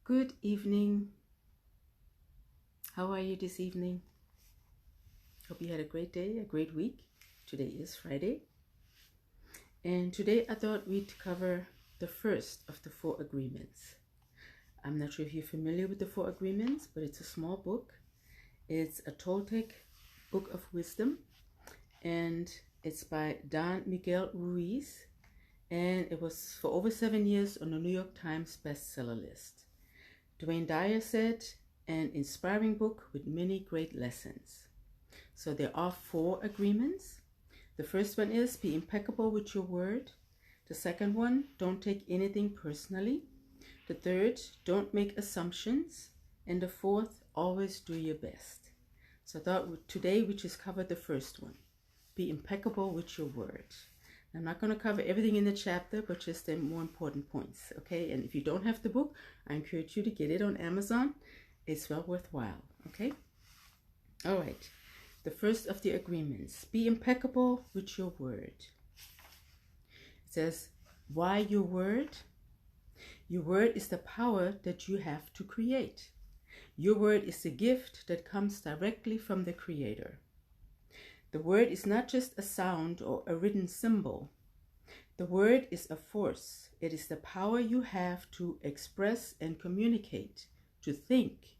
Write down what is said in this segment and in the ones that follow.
Good evening. How are you this evening? Hope you had a great day, a great week. Today is Friday. And today I thought we'd cover the first of the 4 agreements. I'm not sure if you're familiar with the 4 agreements, but it's a small book. It's a Toltec book of wisdom, and it's by Don Miguel Ruiz, and it was for over 7 years on the New York Times bestseller list. Dwayne Dyer said, an inspiring book with many great lessons. So there are 4 agreements. The first one is be impeccable with your word. The second one, don't take anything personally. The third, don't make assumptions. And the fourth, always do your best. So I thought today we just covered the first one. Be impeccable with your word. I'm not going to cover everything in the chapter, but just the more important points, okay? And if you don't have the book, I encourage you to get it on Amazon. It's well worthwhile, okay? All right. The first of the agreements, be impeccable with your word. It says, why your word? Your word is the power that you have to create. Your word is the gift that comes directly from the Creator. The word is not just a sound or a written symbol. The word is a force. It is the power you have to express and communicate, to think,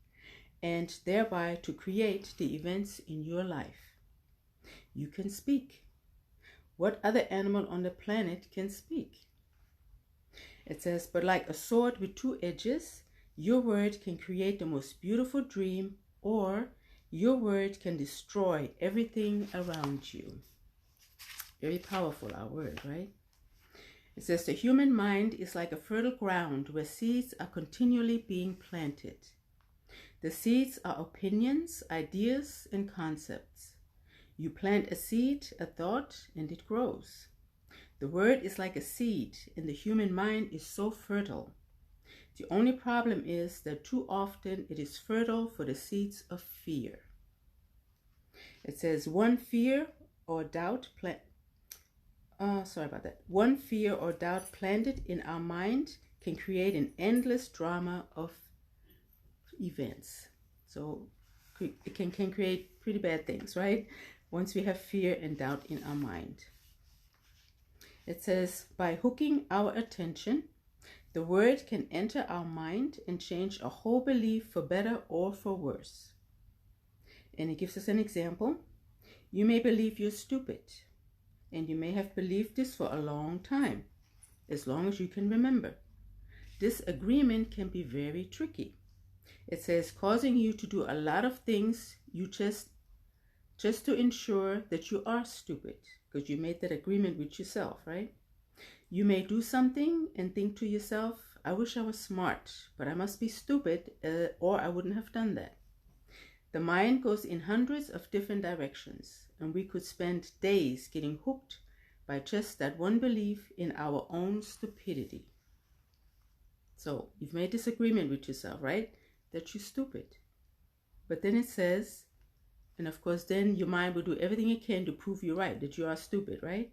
and thereby to create the events in your life. You can speak. What other animal on the planet can speak? It says, but like a sword with 2 edges, your word can create the most beautiful dream, or your word can destroy everything around you. Very powerful, our word, right? It says the human mind is like a fertile ground where seeds are continually being planted. The seeds are opinions, ideas, and concepts. You plant a seed, a thought, and it grows. The word is like a seed, and the human mind is so fertile. The only problem is that too often it is fertile for the seeds of fear. It says one fear or doubt planted in our mind can create an endless drama of events. So it can create pretty bad things, right? Once we have fear and doubt in our mind. It says, by hooking our attention, the word can enter our mind and change a whole belief for better or for worse. And it gives us an example. You may believe you're stupid, and you may have believed this for a long time, as long as you can remember. This agreement can be very tricky. It says causing you to do a lot of things you just to ensure that you are stupid, because you made that agreement with yourself, right? You may do something and think to yourself, I wish I was smart, but I must be stupid, or I wouldn't have done that. The mind goes in hundreds of different directions, and we could spend days getting hooked by just that one belief in our own stupidity. So you've made this agreement with yourself, right? That you're stupid. But then it says, and of course then your mind will do everything it can to prove you right, that you are stupid, right?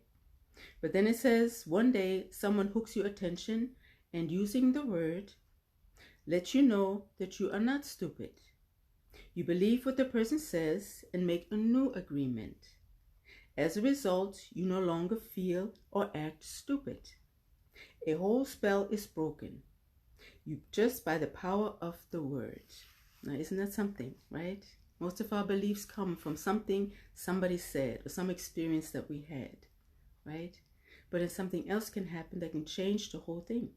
But then it says one day someone hooks your attention and using the word lets you know that you are not stupid. You believe what the person says and make a new agreement. As a result, you no longer feel or act stupid. A whole spell is broken. You just by the power of the word. Now, isn't that something, right? Most of our beliefs come from something somebody said or some experience that we had, right? But then something else can happen that can change the whole thing.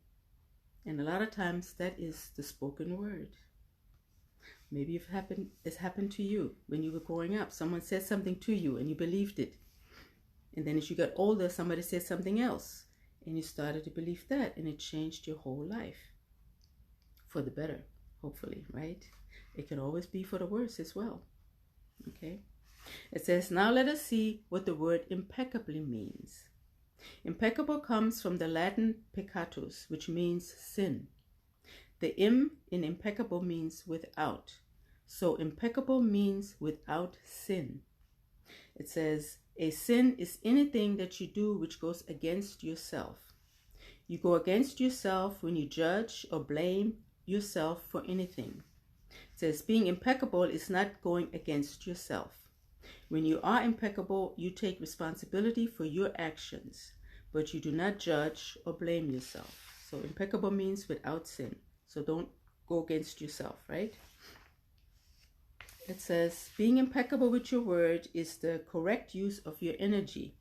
And a lot of times that is the spoken word. Maybe it's happened to you when you were growing up. Someone said something to you and you believed it. And then as you got older, somebody said something else and you started to believe that, and it changed your whole life for the better, hopefully, right? It can always be for the worse as well. Okay. It says, now let us see what the word impeccably means. Impeccable comes from the Latin peccatus, which means sin. The im in impeccable means without. So impeccable means without sin. It says, a sin is anything that you do which goes against yourself. You go against yourself when you judge or blame yourself for anything. It says being impeccable is not going against yourself. When you are impeccable, you take responsibility for your actions, but you do not judge or blame yourself. So impeccable means without sin. So don't go against yourself, right? It says being impeccable with your word is the correct use of your energy.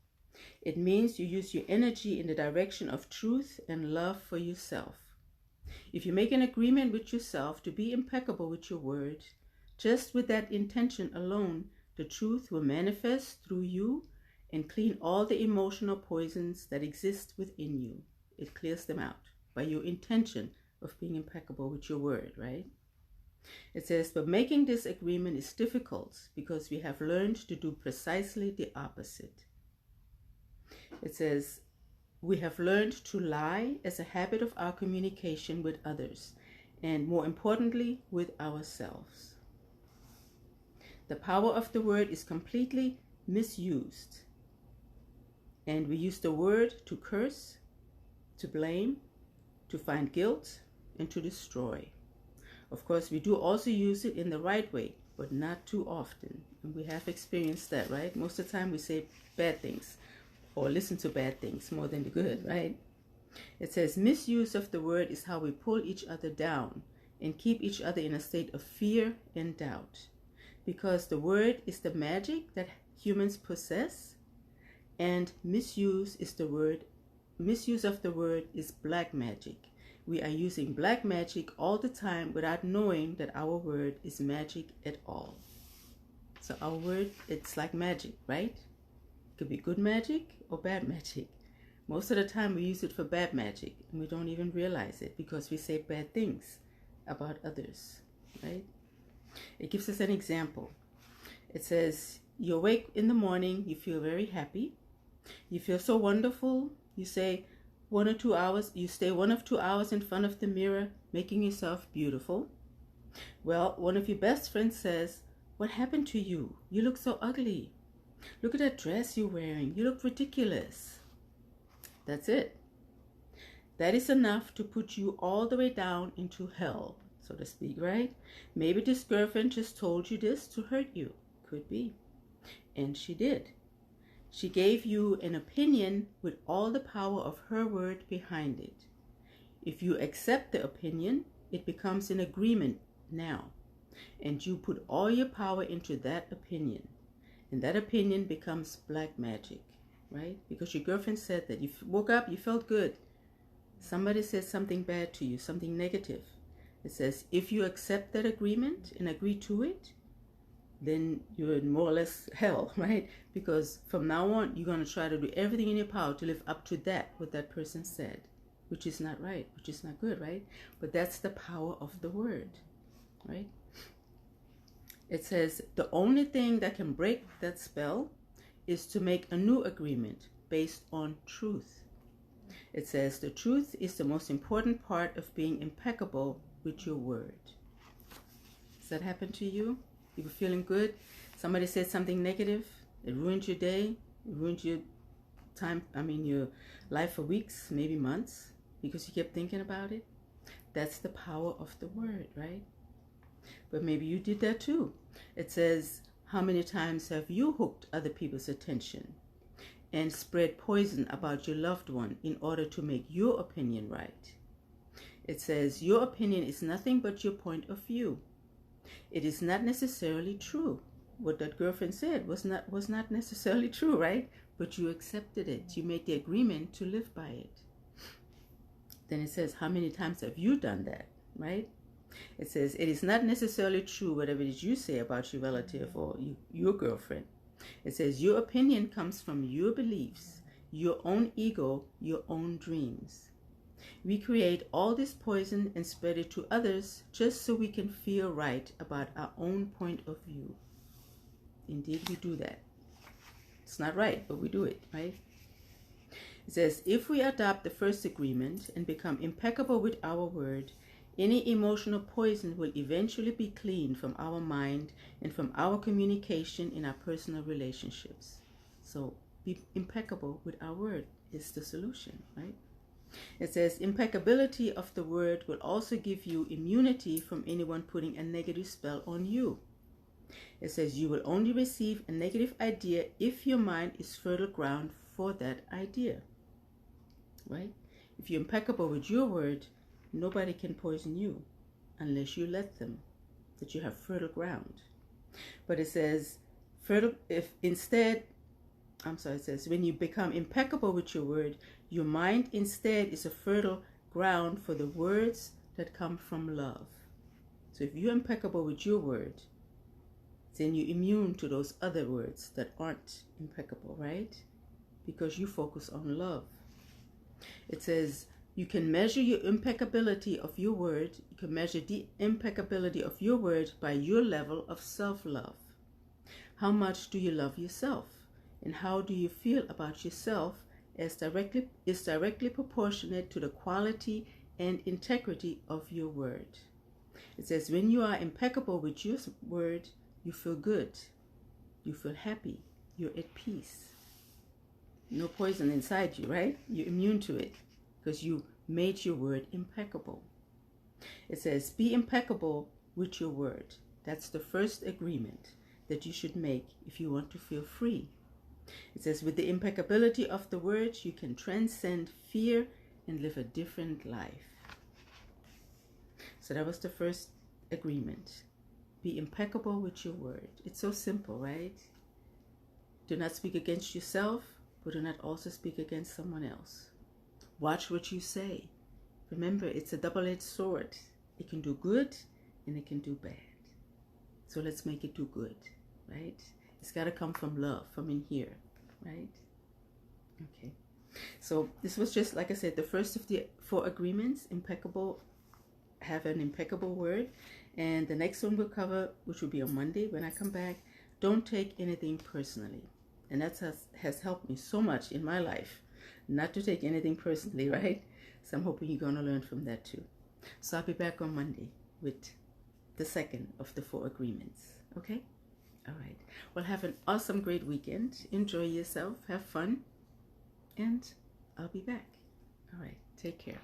It means you use your energy in the direction of truth and love for yourself. If you make an agreement with yourself to be impeccable with your word, just with that intention alone, the truth will manifest through you and clean all the emotional poisons that exist within you. It clears them out by your intention of being impeccable with your word, right? It says, but making this agreement is difficult because we have learned to do precisely the opposite. It says, we have learned to lie as a habit of our communication with others, and more importantly, with ourselves. The power of the word is completely misused, and we use the word to curse, to blame, to find guilt, and to destroy. Of course, we do also use it in the right way, but not too often. And we have experienced that, right? Most of the time we say bad things or listen to bad things more than the good, right? It says misuse of the word is how we pull each other down and keep each other in a state of fear and doubt. Because the word is the magic that humans possess, and misuse of the word is black magic. We are using black magic all the time without knowing that our word is magic at all. So our word, it's like magic, right? It could be good magic or bad magic. Most of the time we use it for bad magic, and we don't even realize it because we say bad things about others, right? It gives us an example. It says, you awake in the morning, you feel very happy. You feel so wonderful. You say 1 or 2 hours, you stay 1 or 2 hours in front of the mirror, making yourself beautiful. Well, one of your best friends says, what happened to you? You look so ugly. Look at that dress you're wearing. You look ridiculous. That's it. That is enough to put you all the way down into hell, so to speak, right? Maybe this girlfriend just told you this to hurt you. Could be. And she did. She gave you an opinion with all the power of her word behind it. If you accept the opinion, it becomes an agreement now. And you put all your power into that opinion. And that opinion becomes black magic, right? Because your girlfriend said that you woke up, you felt good. Somebody said something bad to you, something negative. It says, if you accept that agreement and agree to it, then you're in more or less hell, right? Because from now on, you're going to try to do everything in your power to live up to that, what that person said, which is not right, which is not good, right? But that's the power of the word, right? It says the only thing that can break that spell is to make a new agreement based on truth. It says the truth is the most important part of being impeccable with your word. Does that happen to you? You were feeling good. Somebody said something negative. It ruined your day. It ruined your time. Your life for weeks, maybe months, because you kept thinking about it. That's the power of the word, right? But maybe you did that too. It says, how many times have you hooked other people's attention and spread poison about your loved one in order to make your opinion right? It says, your opinion is nothing but your point of view. It is not necessarily true. What that girlfriend said was not necessarily true, right? But you accepted it. You made the agreement to live by it. Then it says, how many times have you done that, right? It says, it is not necessarily true whatever it is you say about your relative or your girlfriend. It says, your opinion comes from your beliefs, your own ego, your own dreams. We create all this poison and spread it to others just so we can feel right about our own point of view. Indeed, we do that. It's not right, but we do it, right? It says, if we adopt the first agreement and become impeccable with our word, any emotional poison will eventually be cleaned from our mind and from our communication in our personal relationships. So be impeccable with our word is the solution, right? It says, impeccability of the word will also give you immunity from anyone putting a negative spell on you. It says, you will only receive a negative idea if your mind is fertile ground for that idea. Right? If you're impeccable with your word, nobody can poison you unless you let them, that you have fertile ground. But it says, it says, when you become impeccable with your word, your mind instead is a fertile ground for the words that come from love. So if you're impeccable with your word, then you're immune to those other words that aren't impeccable, right? Because you focus on love. It says, you can measure your impeccability of your word. You can measure the impeccability of your word by your level of self-love. How much do you love yourself? And how do you feel about yourself is directly proportionate to the quality and integrity of your word. It says, when you are impeccable with your word, you feel good. You feel happy. You're at peace. No poison inside you, right? You're immune to it because you made your word impeccable. It says, be impeccable with your word. That's the first agreement that you should make if you want to feel free. It says, with the impeccability of the word, you can transcend fear and live a different life. So that was the first agreement. Be impeccable with your word. It's so simple, right? Do not speak against yourself, but do not also speak against someone else. Watch what you say. Remember, it's a double-edged sword. It can do good and it can do bad. So let's make it do good, right? It's got to come from love, from in here, right? Okay. So this was just, like I said, the first of the 4 agreements. Impeccable, have an impeccable word. And the next one we'll cover, which will be on Monday when I come back, don't take anything personally. And that has helped me so much in my life, not to take anything personally, right? So I'm hoping you're going to learn from that too. So I'll be back on Monday with the second of the 4 agreements. Okay? All right. Well, have an awesome, great weekend. Enjoy yourself. Have fun. And I'll be back. All right. Take care.